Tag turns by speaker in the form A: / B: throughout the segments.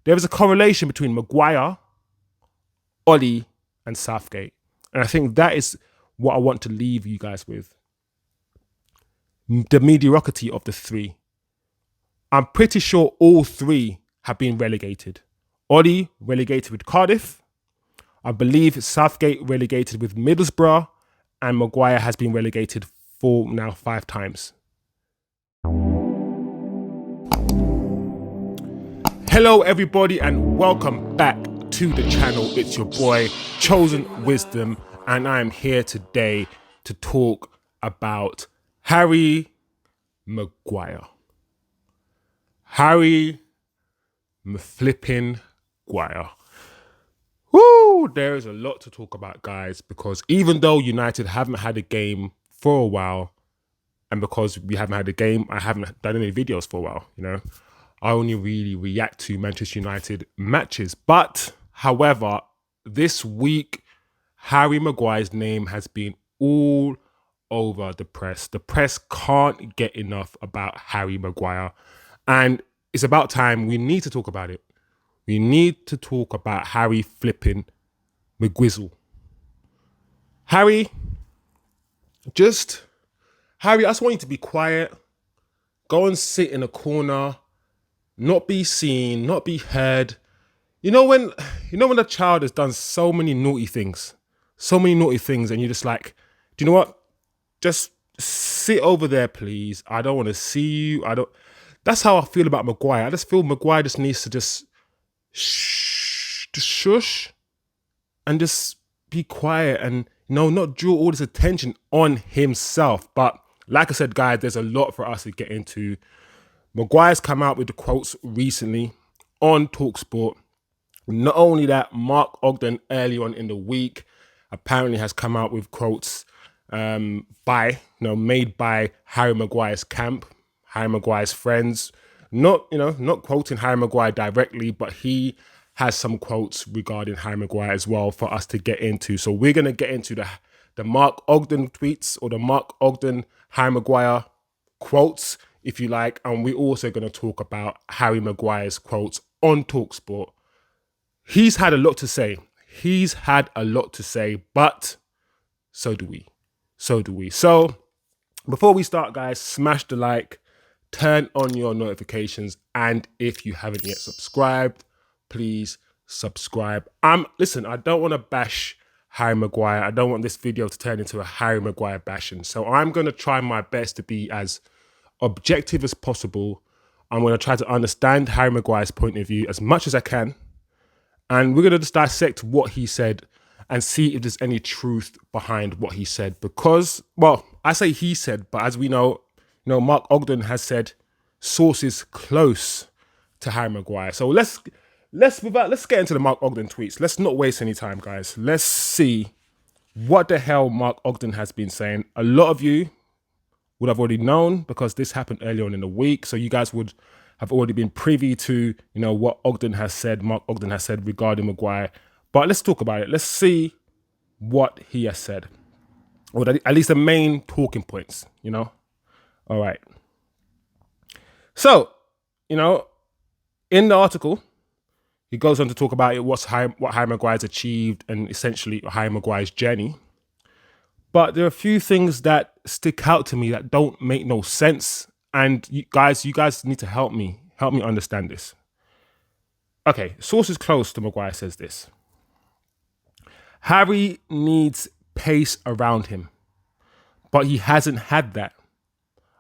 A: there is a correlation between Maguire, Ole, and Southgate. And I think that is what I want to leave you guys with. The mediocrity of the three. I'm pretty sure all three have been relegated. Ole relegated with Cardiff. I believe Southgate relegated with Middlesbrough. And Maguire has been relegated 5 times. Hello everybody and welcome back to the channel. It's your boy Chosen Wisdom and I am here today to talk about Harry Maguire. Harry flipping Maguire. Woo! There is a lot to talk about, guys, because even though United haven't had a game for a while, and because we haven't had a game, I haven't done any videos for a while, you know. I only really react to Manchester United matches. But, however, this week, Harry Maguire's name has been all over the press. The press can't get enough about Harry Maguire. And it's about time we need to talk about it. We need to talk about Harry flipping Maguizzle. Harry, I just want you to be quiet. Go and sit in a corner. Not be seen, not be heard. You know when a child has done so many naughty things, and you're just like, do you know what? Just sit over there, please. I don't want to see you. That's how I feel about Maguire. I just feel Maguire just needs to just shush and just be quiet and not draw all this attention on himself. But like I said, guys, there's a lot for us to get into. Maguire's come out with the quotes recently on TalkSport. Not only that, Mark Ogden early on in the week apparently has come out with quotes made by Harry Maguire's camp, Harry Maguire's friends. Not quoting Harry Maguire directly, but he has some quotes regarding Harry Maguire as well for us to get into. So we're going to get into the Mark Ogden tweets or the Mark Ogden Harry Maguire quotes, if you like. And we're also going to talk about Harry Maguire's quotes on TalkSport. He's had a lot to say. But so do we. So before we start, guys, smash the like. Turn on your notifications, and if you haven't yet subscribed, please subscribe. Listen, I don't want to bash Harry Maguire. I don't want this video to turn into a Harry Maguire bashing. So I'm going to try my best to be as objective as possible. I'm going to try to understand Harry Maguire's point of view as much as I can. And we're going to just dissect what he said and see if there's any truth behind what he said. Because, well, I say he said, but as we know, Mark Ogden has said sources close to Harry Maguire. So let's get into the Mark Ogden tweets. Let's not waste any time, guys. Let's see what the hell Mark Ogden has been saying. A lot of you would have already known because this happened earlier on in the week. So you guys would have already been privy to, what Ogden has said, Mark Ogden has said regarding Maguire. But let's talk about it. Let's see what he has said. Or at least the main talking points, All right. So, in the article, he goes on to talk about what Harry Maguire's achieved and essentially Harry Maguire's journey. But there are a few things that stick out to me that don't make no sense. And you guys need to help me understand this. Okay, sources close to Maguire says this. Harry needs pace around him, but he hasn't had that.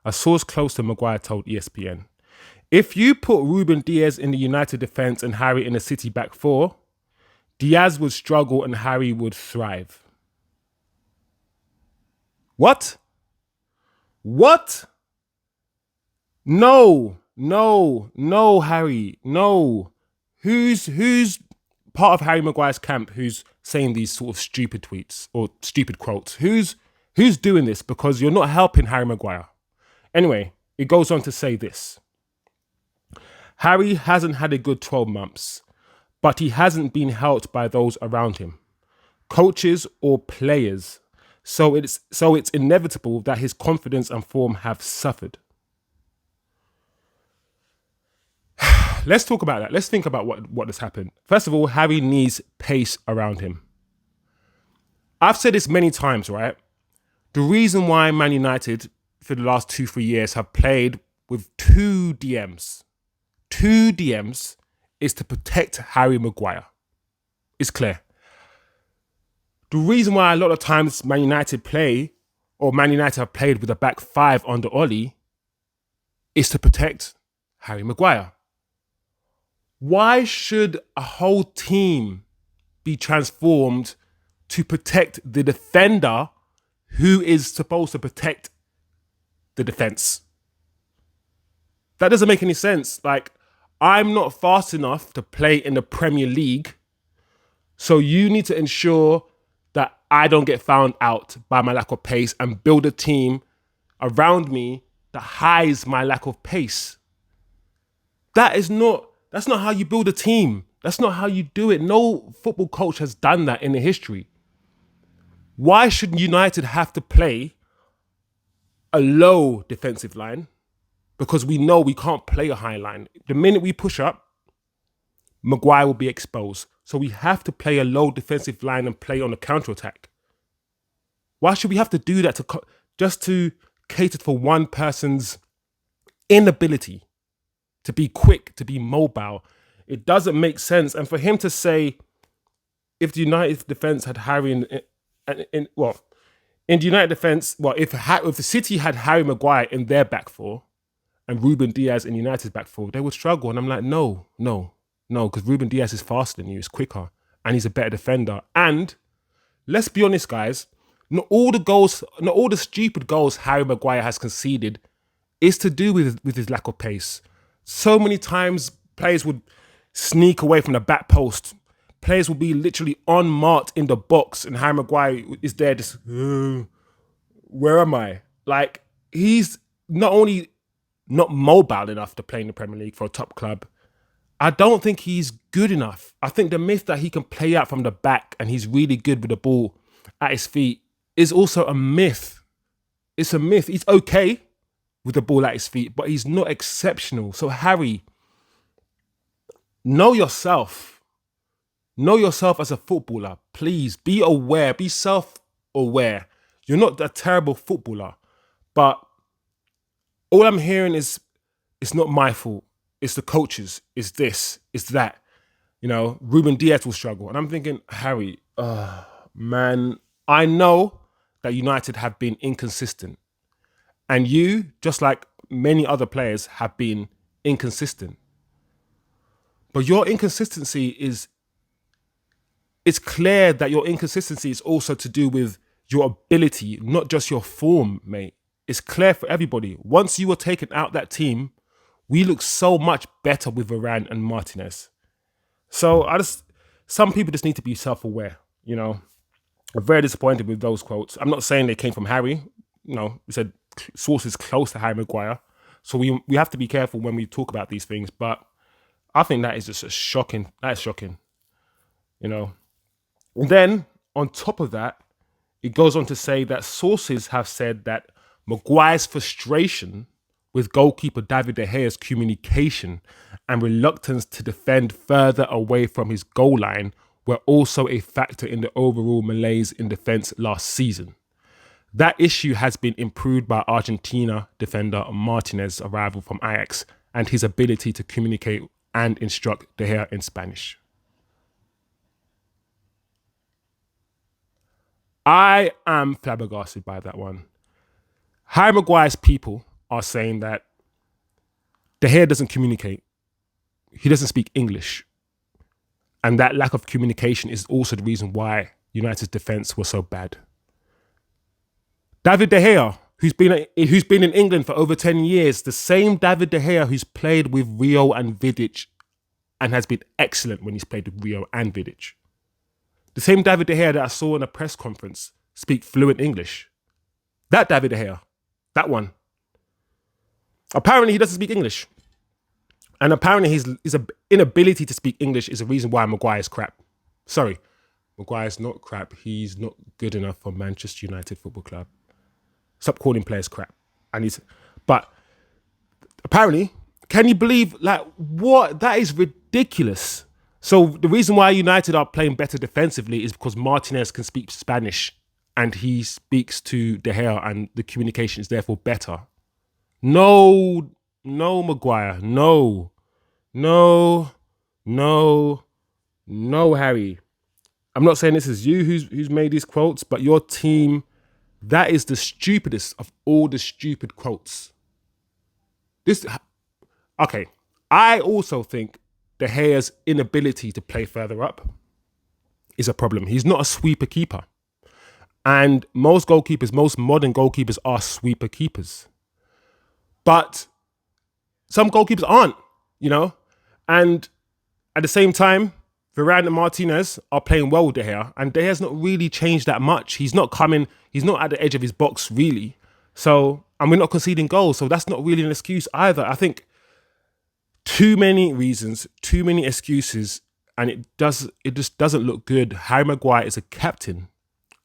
A: A source close to Maguire told ESPN, if you put Ruben Diaz in the United defence and Harry in the City back four, Diaz would struggle and Harry would thrive. What? No, Harry, no. Who's part of Harry Maguire's camp who's saying these sort of stupid tweets or stupid quotes? Who's doing this? Because you're not helping Harry Maguire. Anyway, it goes on to say this. Harry hasn't had a good 12 months, but he hasn't been helped by those around him, coaches or players. So it's inevitable that his confidence and form have suffered. let's talk about that. Let's think about what has happened. First of all, Harry needs pace around him. I've said this many times, right? The reason why Man United for the last 2-3 years have played with two DMs is to protect Harry Maguire. It's clear. The reason why a lot of times Man United have played with a back five under Ole is to protect Harry Maguire. Why should a whole team be transformed to protect the defender who is supposed to protect the defense? That doesn't make any sense. Like, I'm not fast enough to play in the Premier League, so you need to ensure that I don't get found out by my lack of pace and build a team around me that hides my lack of pace. That's not how you build a team. That's not how you do it. No football coach has done that in the history. Why should United have to play a low defensive line? Because we know we can't play a high line. The minute we push up, Maguire will be exposed. So we have to play a low defensive line and play on a counter-attack. Why should we have to do that just to cater for one person's inability to be quick, to be mobile? It doesn't make sense. And for him to say, if the United defence had Harry in the United defence, if the City had Harry Maguire in their back four and Ruben Diaz in United's back four, they would struggle. And I'm like, no, because Ruben Diaz is faster than you, he's quicker, and he's a better defender. And let's be honest, guys, not all the stupid goals Harry Maguire has conceded is to do with his lack of pace. So many times players would sneak away from the back post. Players will be literally unmarked in the box, and Harry Maguire is there just, where am I? Like, he's not only not mobile enough to play in the Premier League for a top club, I don't think he's good enough. I think the myth that he can play out from the back and he's really good with the ball at his feet is also a myth. It's a myth. He's okay with the ball at his feet, but he's not exceptional. So Harry, know yourself. Know yourself as a footballer. Please be aware. Be self-aware. You're not a terrible footballer, but all I'm hearing is it's not my fault. It's the coaches. It's this. It's that. Ruben Diaz will struggle. And I'm thinking, Harry, man, I know that United have been inconsistent. And you, just like many other players, have been inconsistent. But your inconsistency it's clear that your inconsistency is also to do with your ability, not just your form, mate. It's clear for everybody. Once you were taken out that team, we look so much better with Varane and Martinez. So some people just need to be self-aware, I'm very disappointed with those quotes. I'm not saying they came from Harry. We said sources close to Harry Maguire. So we have to be careful when we talk about these things. But I think that is just shocking. That is shocking, And then on top of that, it goes on to say that sources have said that Maguire's frustration with goalkeeper David De Gea's communication and reluctance to defend further away from his goal line were also a factor in the overall malaise in defence last season. That issue has been improved by Argentina defender Martinez's arrival from Ajax and his ability to communicate and instruct De Gea in Spanish. I am flabbergasted by that one. Harry Maguire's people are saying that De Gea doesn't communicate. He doesn't speak English. And that lack of communication is also the reason why United's defence was so bad. David De Gea, who's been in England for over 10 years, the same David De Gea who's played with Rio and Vidic and has been excellent when he's played with Rio and Vidic. The same David De Gea that I saw in a press conference speak fluent English. That David De Gea, that one. Apparently he doesn't speak English. And apparently his inability to speak English is the reason why Maguire's crap. Sorry, Maguire's not crap. He's not good enough for Manchester United Football Club. Stop calling players crap. But apparently Can you believe, like, what? That is ridiculous. So the reason why United are playing better defensively is because Martinez can speak Spanish and he speaks to De Gea and the communication is therefore better. No, no, Maguire. No, no, no, no, Harry. I'm not saying this is you who's made these quotes, but your team, that is the stupidest of all the stupid quotes. Okay, I also think De Gea's inability to play further up is a problem. He's not a sweeper keeper. And most modern goalkeepers are sweeper keepers. But some goalkeepers aren't, And at the same time, Varane and Martinez are playing well with De Gea. And De Gea's not really changed that much. He's not at the edge of his box, really. So, and we're not conceding goals. So that's not really an excuse either. I think too many reasons, too many excuses, and it just doesn't look good. Harry Maguire is a captain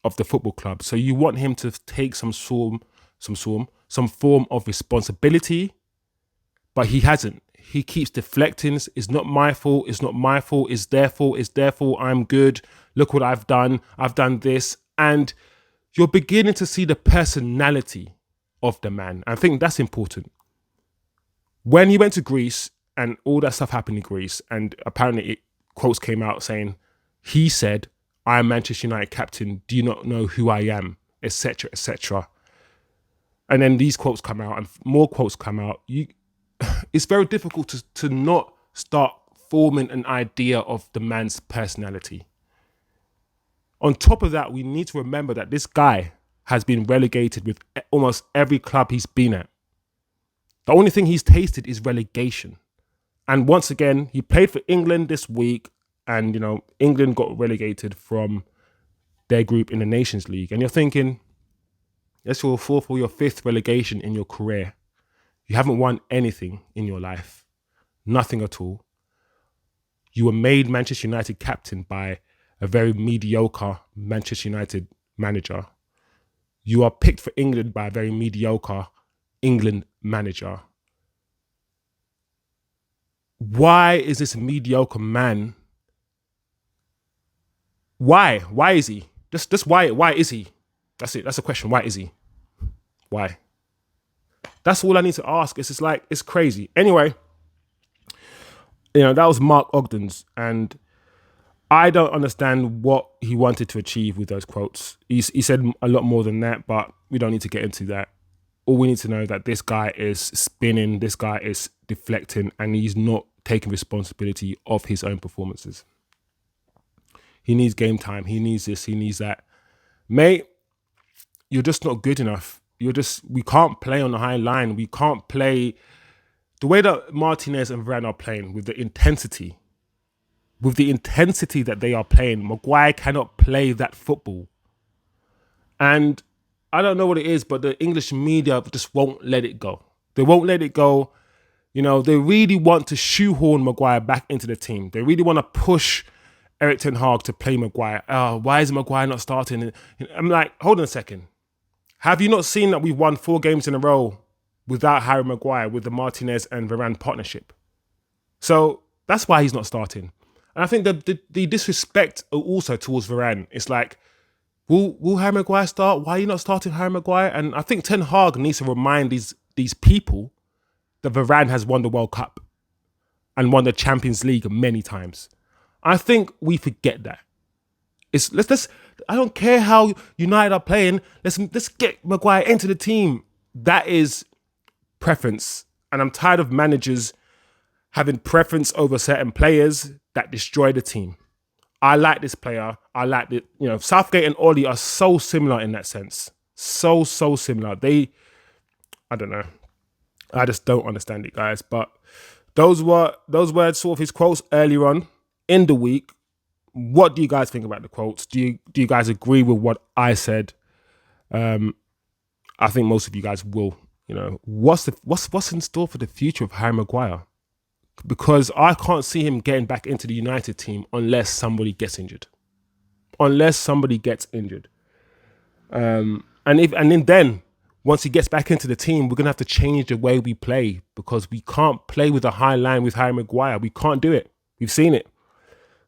A: of the football club, so you want him to take some form of responsibility, but he hasn't. He keeps deflecting. It's not my fault. It's not my fault. It's their fault. It's their fault. I'm good. Look what I've done. I've done this, and you're beginning to see the personality of the man. I think that's important. When he went to Greece, and all that stuff happened in Greece, and apparently quotes came out saying, he said, "I am Manchester United captain. Do you not know who I am?" Etc. etc. And then these quotes come out, and more quotes come out. It's very difficult to not start forming an idea of the man's personality. On top of that, we need to remember that this guy has been relegated with almost every club he's been at. The only thing he's tasted is relegation. And once again, he played for England this week, and England got relegated from their group in the Nations League. And you're thinking, that's your fourth or your fifth relegation in your career. You haven't won anything in your life. Nothing at all. You were made Manchester United captain by a very mediocre Manchester United manager. You are picked for England by a very mediocre England manager. Why is this mediocre man? Why? Why is he? Just why is he? That's it. That's a question. Why is he? Why? That's all I need to ask. It's just like, it's crazy. Anyway, that was Mark Ogden's, and I don't understand what he wanted to achieve with those quotes. He said a lot more than that, but we don't need to get into that. All we need to know is that this guy is spinning, this guy is deflecting, and he's not taking responsibility of his own performances. He needs game time. He needs this. He needs that. Mate, you're just not good enough. We can't play on the high line. We can't play the way that Martinez and Varane are playing with the intensity that they are playing. Maguire cannot play that football. And I don't know what it is, but the English media just won't let it go. They won't let it go. They really want to shoehorn Maguire back into the team. They really want to push Erik ten Hag to play Maguire. Why is Maguire not starting? I'm like, hold on a second. Have you not seen that we've won 4 games in a row without Harry Maguire, with the Martinez and Varane partnership? So that's why he's not starting. And I think the disrespect also towards Varane, it's like, will Harry Maguire start? Why are you not starting Harry Maguire? And I think Ten Hag needs to remind these people that Varane has won the World Cup and won the Champions League many times. I think we forget that. I don't care how United are playing. Let's get Maguire into the team. That is preference. And I'm tired of managers having preference over certain players that destroy the team. I like this player. I like it. Southgate and Ole are so similar in that sense. So similar. I don't know. I just don't understand it, guys. But those were sort of his quotes earlier on in the week. What do you guys think about the quotes? Do you guys agree with what I said? I think most of you guys will. What's in store for the future of Harry Maguire? Because I can't see him getting back into the United team unless somebody gets injured. And then once he gets back into the team, we're going to have to change the way we play because we can't play with a high line with Harry Maguire. We can't do it. We've seen it.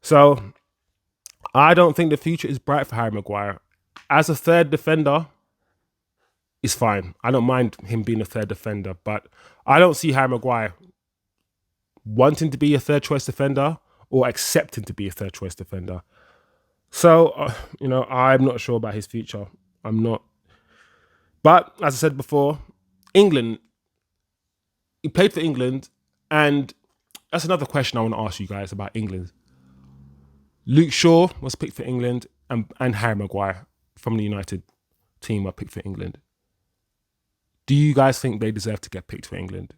A: So I don't think the future is bright for Harry Maguire. As a third defender, it's fine. I don't mind him being a third defender, but I don't see Harry Maguire wanting to be a third choice defender or accepting to be a third choice defender. So, I'm not sure about his future. I'm not. But as I said before, England, he played for England, and that's another question I want to ask you guys about England. Luke Shaw was picked for England, and Harry Maguire from the United team were picked for England. Do you guys think they deserve to get picked for England?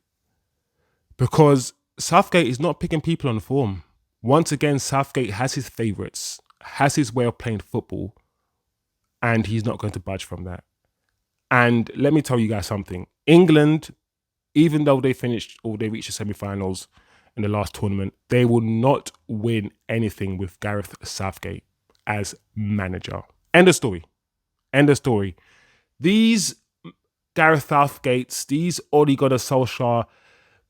A: Because Southgate is not picking people on form. Once again, Southgate has his favourites, has his way of playing football, and he's not going to budge from that. And let me tell you guys something. England, even though they finished or they reached the semi-finals in the last tournament, they will not win anything with Gareth Southgate as manager. End of story. End of story. These Gareth Southgates, these Ole Gunner Solskjaer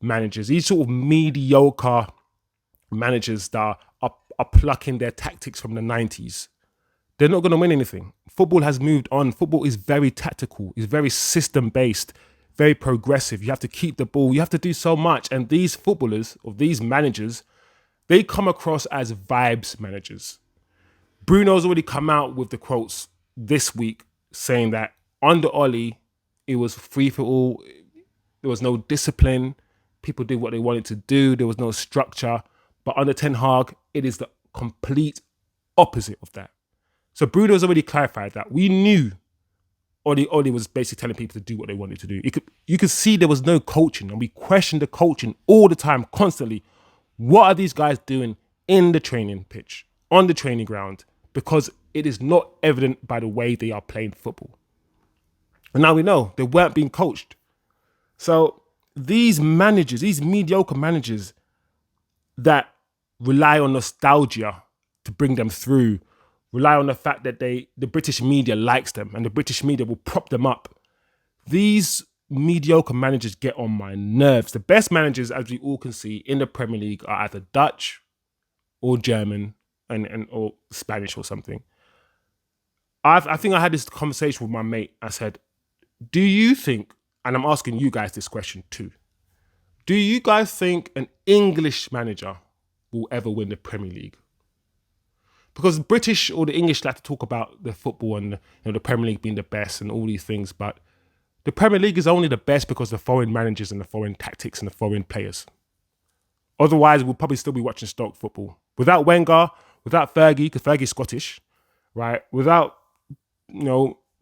A: managers, these sort of mediocre managers that are plucking their tactics from the 90s, they're not going to win anything. Football has moved on. Football is very tactical. It's very system-based, very progressive. You have to keep the ball. You have to do so much. And these footballers, or these managers, they come across as vibes managers. Bruno's already come out with the quotes this week saying that under Ole, it was free for all. There was no discipline. People did what they wanted to do. There was no structure. But under Ten Hag, it is the complete opposite of that. So Bruno's already clarified that. We knew Ole was basically telling people to do what they wanted to do. You could see there was no coaching, and we questioned the coaching all the time, constantly. What are these guys doing in the training pitch, on the training ground? Because it is not evident by the way they are playing football. And now we know they weren't being coached. So these managers, these mediocre managers that rely on nostalgia to bring them through, rely on the fact that the British media likes them and the British media will prop them up. These mediocre managers get on my nerves. The best managers, as we all can see, in the Premier League are either Dutch or German or Spanish or something. I think I had this conversation with my mate. I said, do you think, and I'm asking you guys this question too, do you guys think an English manager will ever win the Premier League? Because the British or the English like to talk about the football and the Premier League being the best and all these things, but the Premier League is only the best because of the foreign managers and the foreign tactics and the foreign players. Otherwise, we'll probably still be watching Stoke football. Without Wenger, without Fergie, because Fergie's Scottish, right? Without,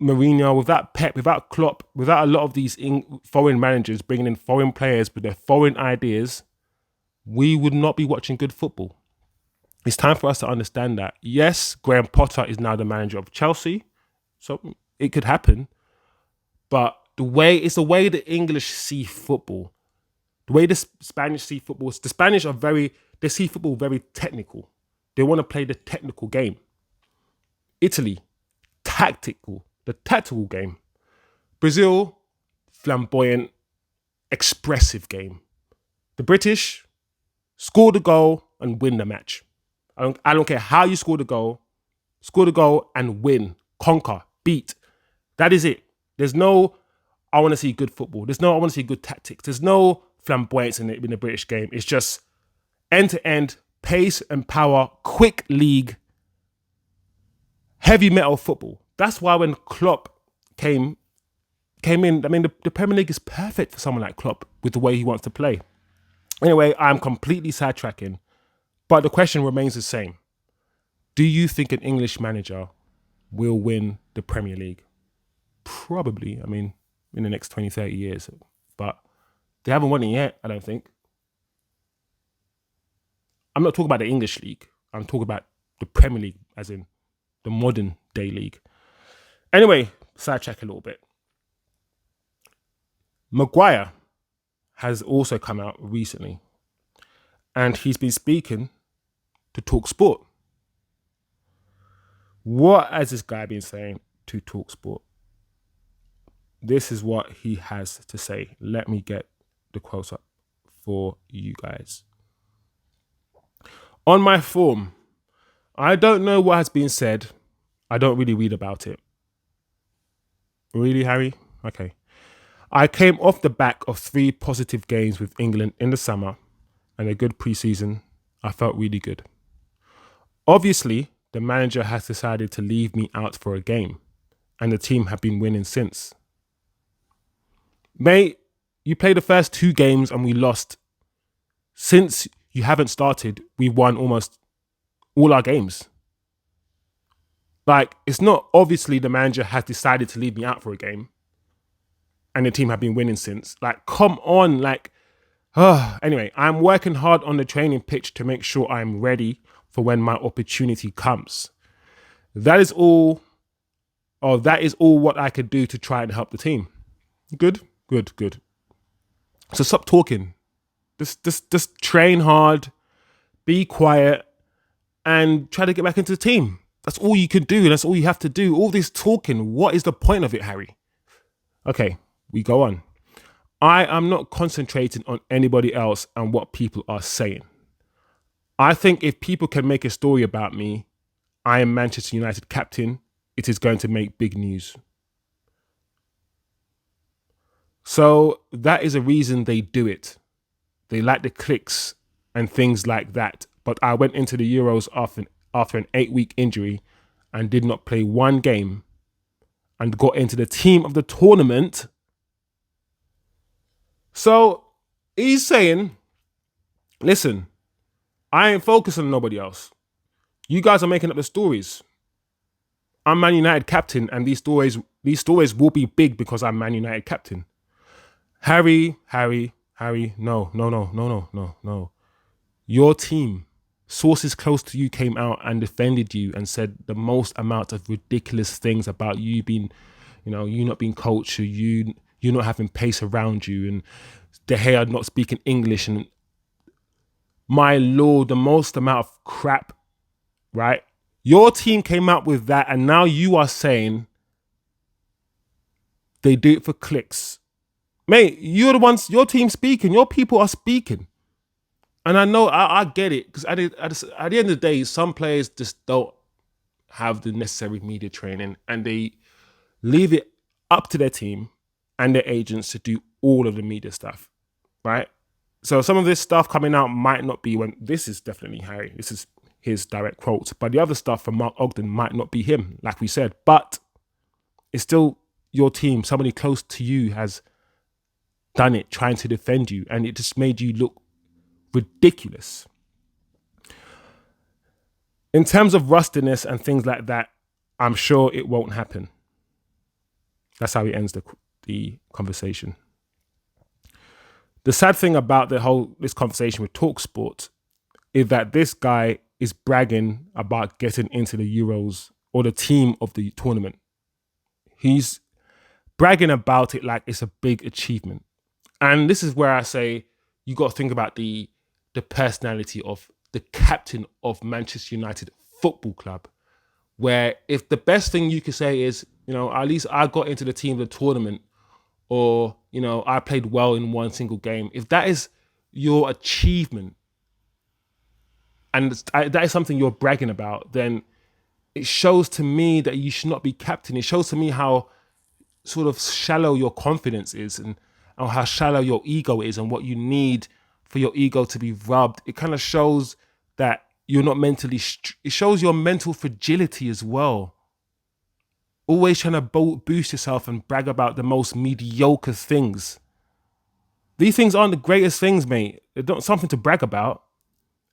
A: Mourinho, without Pep, without Klopp, without a lot of these foreign managers bringing in foreign players with their foreign ideas, we would not be watching good football. It's time for us to understand that. Yes, Graham Potter is now the manager of Chelsea, so it could happen. But it's the way the English see football, the way the Spanish see football. The Spanish they see football very technical. They want to play the technical game. Italy, the tactical game. Brazil, flamboyant, expressive game. The British, score the goal and win the match. I don't care how you score the goal and win, conquer, beat. That is it. There's no, I want to see good football. There's no, I want to see good tactics. There's no flamboyance in the British game. It's just end-to-end, pace and power, quick league, heavy metal football. That's why when Klopp came in, the Premier League is perfect for someone like Klopp with the way he wants to play. Anyway, I'm completely sidetracking. But the question remains the same. Do you think an English manager will win the Premier League? Probably, in the next 20, 30 years. But they haven't won it yet, I don't think. I'm not talking about the English league. I'm talking about the Premier League, as in the modern day league. Anyway, sidetrack a little bit. Maguire has also come out recently. And he's been speaking to Talk Sport. What has this guy been saying to Talk Sport? This is what he has to say. Let me get the quotes up for you guys. On my form, I don't know what has been said. I don't really read about it. Really, Harry? Okay. I came off the back of 3 positive games with England in the summer and a good pre-season. I felt really good. Obviously, the manager has decided to leave me out for a game, and the team have been winning since. Mate, you played the first 2 games and we lost. Since you haven't started, we won almost all our games. Like, it's not obviously the manager has decided to leave me out for a game and the team have been winning since. Like, come on. Like, anyway, I'm working hard on the training pitch to make sure I'm ready for when my opportunity comes. That is all what I could do to try and help the team. Good. So stop talking. Just train hard, be quiet, and try to get back into the team. That's all you can do. That's all you have to do. All this talking, what is the point of it, Harry? Okay, we go on. I am not concentrating on anybody else and what people are saying. I think if people can make a story about me, I am Manchester United captain, it is going to make big news. So that is a reason they do it. They like the clicks and things like that. But I went into the Euros after an 8-week injury and did not play 1 game and got into the team of the tournament. So he's saying, listen, I ain't focusing on nobody else. You guys are making up the stories. I'm Man United captain, and these stories will be big because I'm Man United captain. Harry, no. Your team, sources close to you came out and defended you and said the most amount of ridiculous things about you being, you not being coached, you not having pace around you, and De Gea not speaking English, and my lord, the most amount of crap, right? Your team came out with that, and now you are saying they do it for clicks. Mate, you're the ones, your team's speaking, your people are speaking. And I know, I get it, because at the end of the day, some players just don't have the necessary media training, and they leave it up to their team and their agents to do all of the media stuff, right? So some of this stuff coming out might not be this is definitely Harry. This is his direct quote. But the other stuff from Mark Ogden might not be him, like we said. But it's still your team. Somebody close to you has done it, trying to defend you. And it just made you look ridiculous. In terms of rustiness and things like that, I'm sure it won't happen. That's how he ends the conversation. The sad thing about this conversation with TalkSport is that this guy is bragging about getting into the Euros or the team of the tournament. He's bragging about it like it's a big achievement. And this is where I say you got to think about the personality of the captain of Manchester United Football Club, where if the best thing you could say is, at least I got into the team of the tournament, or, I played well in 1 single game. If that is your achievement and that is something you're bragging about, then it shows to me that you should not be captain. It shows to me how sort of shallow your confidence is and how shallow your ego is and what you need for your ego to be rubbed. It kind of shows that you're not mentally... It shows your mental fragility as well. Always trying to boost yourself and brag about the most mediocre things. These things aren't the greatest things, mate. They're not something to brag about.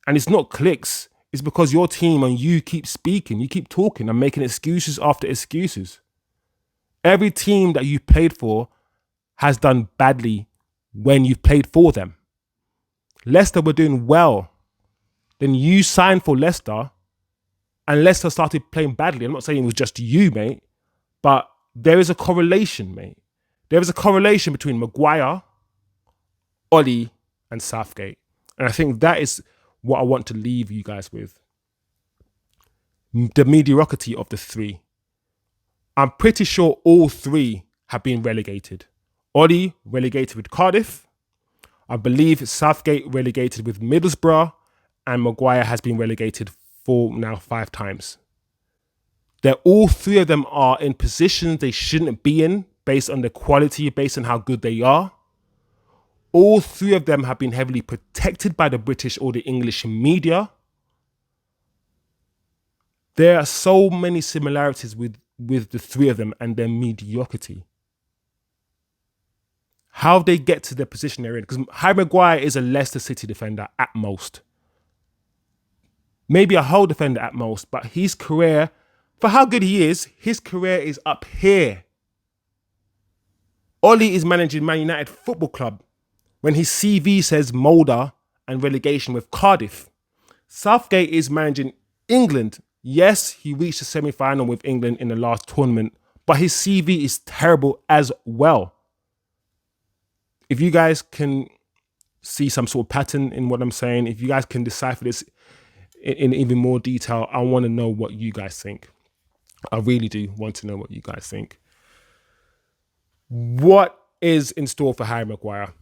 A: And it's not clicks. It's because your team and you keep speaking, you keep talking and making excuses after excuses. Every team that you played for has done badly when you've played for them. Leicester were doing well. Then you signed for Leicester and Leicester started playing badly. I'm not saying it was just you, mate. But there is a correlation, mate. There is a correlation between Maguire, Ole, and Southgate. And I think that is what I want to leave you guys with. The mediocrity of the 3. I'm pretty sure all 3 have been relegated. Ole relegated with Cardiff. I believe Southgate relegated with Middlesbrough, and Maguire has been relegated for now 5 times. All 3 of them are in positions they shouldn't be in based on their quality, based on how good they are. All 3 of them have been heavily protected by the British or the English media. There are so many similarities with the 3 of them and their mediocrity. How they get to the position they're in. Because Harry Maguire is a Leicester City defender at most. Maybe a whole defender at most. But his career, for how good he is, his career is up here. Ole is managing Man United Football Club when his CV says Mulder and relegation with Cardiff. Southgate is managing England. Yes, he reached the semi-final with England in the last tournament, but his CV is terrible as well. If you guys can see some sort of pattern in what I'm saying, if you guys can decipher this in even more detail, I want to know what you guys think. I really do want to know what you guys think. What is in store for Harry Maguire?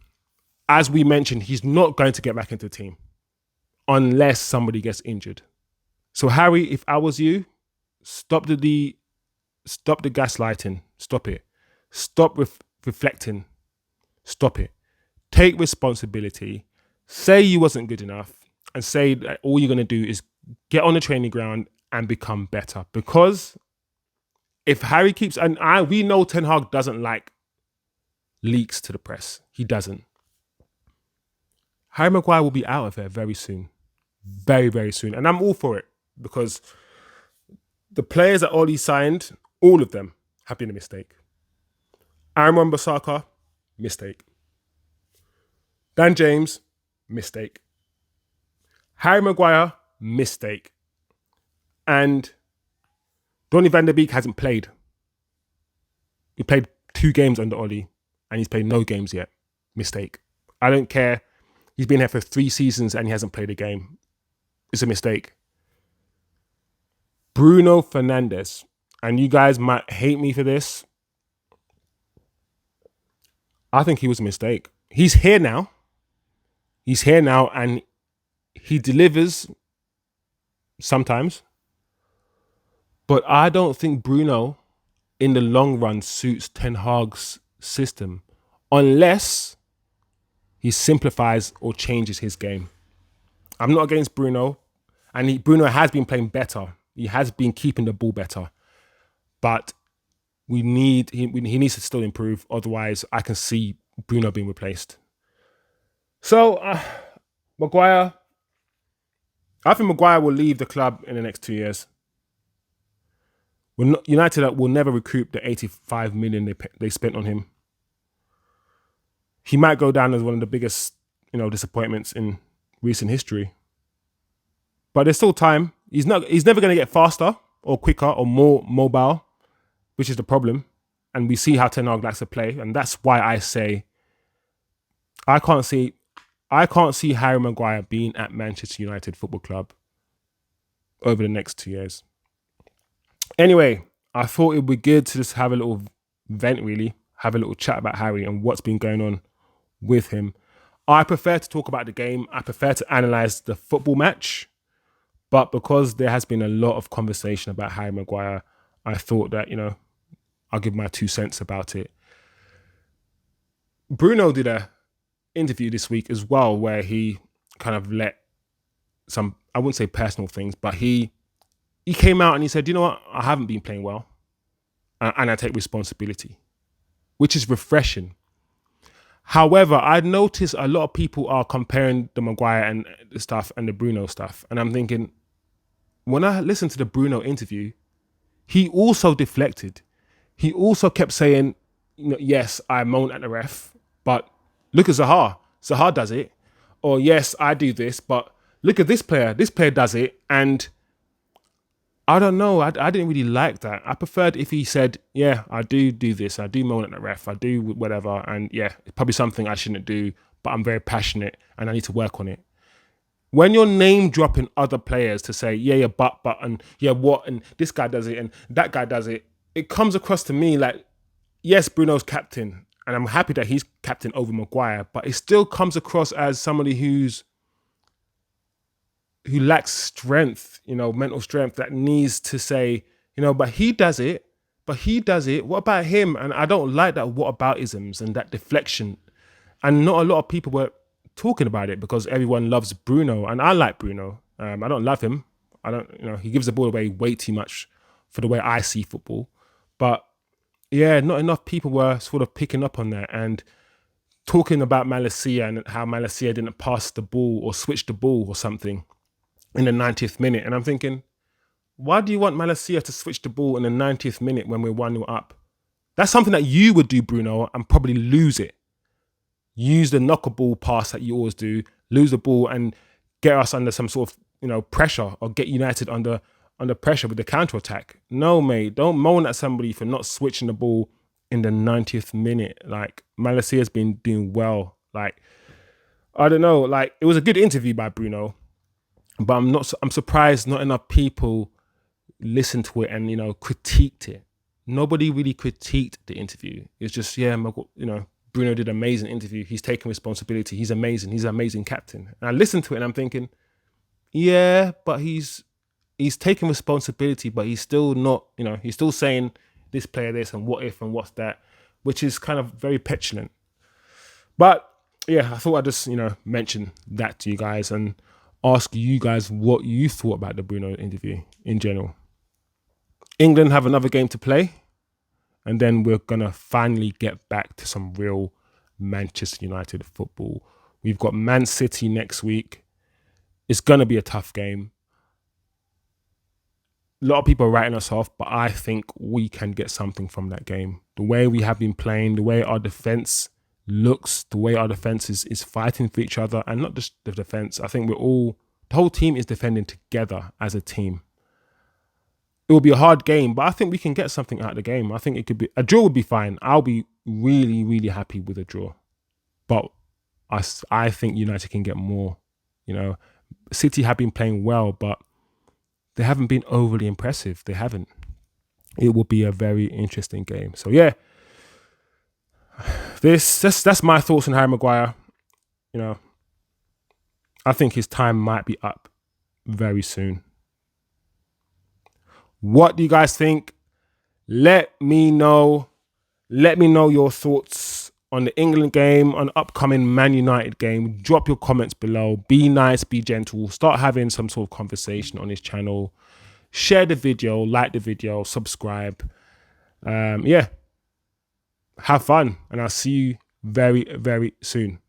A: As we mentioned, he's not going to get back into the team unless somebody gets injured. So Harry, if I was you, stop the gaslighting. Stop it. Stop reflecting. Stop it. Take responsibility. Say you wasn't good enough and say that all you're going to do is get on the training ground and become better. Because if Harry keeps... we know Ten Hag doesn't like leaks to the press. He doesn't. Harry Maguire will be out of there very soon. Very, very soon. And I'm all for it because the players that Ole signed, all of them have been a mistake. Aaron Wan-Bissaka, mistake. Dan James, mistake. Harry Maguire, mistake. And Donny van der Beek hasn't played. He played 2 games under Ole and he's played no games yet. Mistake. I don't care. He's been here for 3 seasons and he hasn't played a game. It's a mistake. Bruno Fernandes, and you guys might hate me for this. I think he was a mistake. He's here now. He's here now and he delivers sometimes. But I don't think Bruno in the long run suits Ten Hag's system unless he simplifies or changes his game. I'm not against Bruno, and Bruno has been playing better. He has been keeping the ball better, but he needs to still improve. Otherwise, I can see Bruno being replaced. So, Maguire, I think Maguire will leave the club in the next 2 years. United will never recoup the 85 million they spent on him. He might go down as one of the biggest, disappointments in recent history. But there's still time. He's never going to get faster or quicker or more mobile, which is the problem. And we see how Ten Hag likes to play, and that's why I say I can't see Harry Maguire being at Manchester United Football Club over the next 2 years. Anyway, I thought it would be good to just have a little vent, really, have a little chat about Harry and what's been going on with him. I prefer to talk about the game. I prefer to analyse the football match. But because there has been a lot of conversation about Harry Maguire, I thought that, I'll give my 2 cents about it. Bruno did an interview this week as well where he kind of let some, I wouldn't say personal things, but he came out and he said, you know what, I haven't been playing well and I take responsibility, which is refreshing. However, I noticed a lot of people are comparing the Maguire and the stuff and the Bruno stuff. And I'm thinking, when I listened to the Bruno interview, he also deflected. He also kept saying, yes, I moan at the ref, but look at Zaha. Zaha does it. Or yes, I do this, but look at this player. This player does it. And I don't know. I didn't really like that. I preferred if he said, yeah, I do this. I do moan at the ref. I do whatever. And yeah, it's probably something I shouldn't do, but I'm very passionate and I need to work on it. When you're name dropping other players to say, yeah, but, and yeah, what, and this guy does it and that guy does it, it comes across to me like yes, Bruno's captain, and I'm happy that he's captain over Maguire, but it still comes across as somebody who lacks strength, mental strength, that needs to say, but he does it. What about him? And I don't like that whataboutisms and that deflection. And not a lot of people were talking about it because everyone loves Bruno, and I like Bruno. I don't love him. I don't, he gives the ball away way too much for the way I see football. But yeah, not enough people were sort of picking up on that and talking about Malacia and how Malacia didn't pass the ball or switch the ball or something in the 90th minute. And I'm thinking, why do you want Malacia to switch the ball in the 90th minute when we're 1-0 up? That's something that you would do, Bruno, and probably lose it. Use the knocker ball pass that you always do, lose the ball and get us under some sort of, pressure, or get United under pressure with the counter-attack. No, mate, don't moan at somebody for not switching the ball in the 90th minute. Like, Malacia's been doing well. Like, I don't know, like, it was a good interview by Bruno, but I'm surprised not enough people listened to it and, critiqued it. Nobody really critiqued the interview. It's just, Bruno did an amazing interview. He's taking responsibility. He's amazing. He's an amazing captain. And I listened to it and I'm thinking, yeah, but he's taking responsibility, but he's still not, he's still saying this player this and what if and what's that, which is kind of very petulant. But yeah, I thought I'd just, mention that to you guys and ask you guys what you thought about the Bruno interview in general. England have another game to play, and then we're going to finally get back to some real Manchester United football. We've got Man City next week. It's going to be a tough game. A lot of people are writing us off, but I think we can get something from that game. The way we have been playing, the way our defence looks, the way our defence is fighting for each other, and not just the defence. I think the whole team is defending together as a team. It will be a hard game, but I think we can get something out of the game. I think a draw would be fine. I'll be really, really happy with a draw. But I think United can get more. City have been playing well, but they haven't been overly impressive. They haven't. It will be a very interesting game. So yeah, that's my thoughts on Harry Maguire. I think his time might be up very soon. What do you guys think? Let me know. Let me know your thoughts on the England game, on the upcoming Man United game. Drop your comments below. Be nice, be gentle. Start having some sort of conversation on this channel. Share the video, like the video, subscribe. Have fun, and I'll see you very, very soon.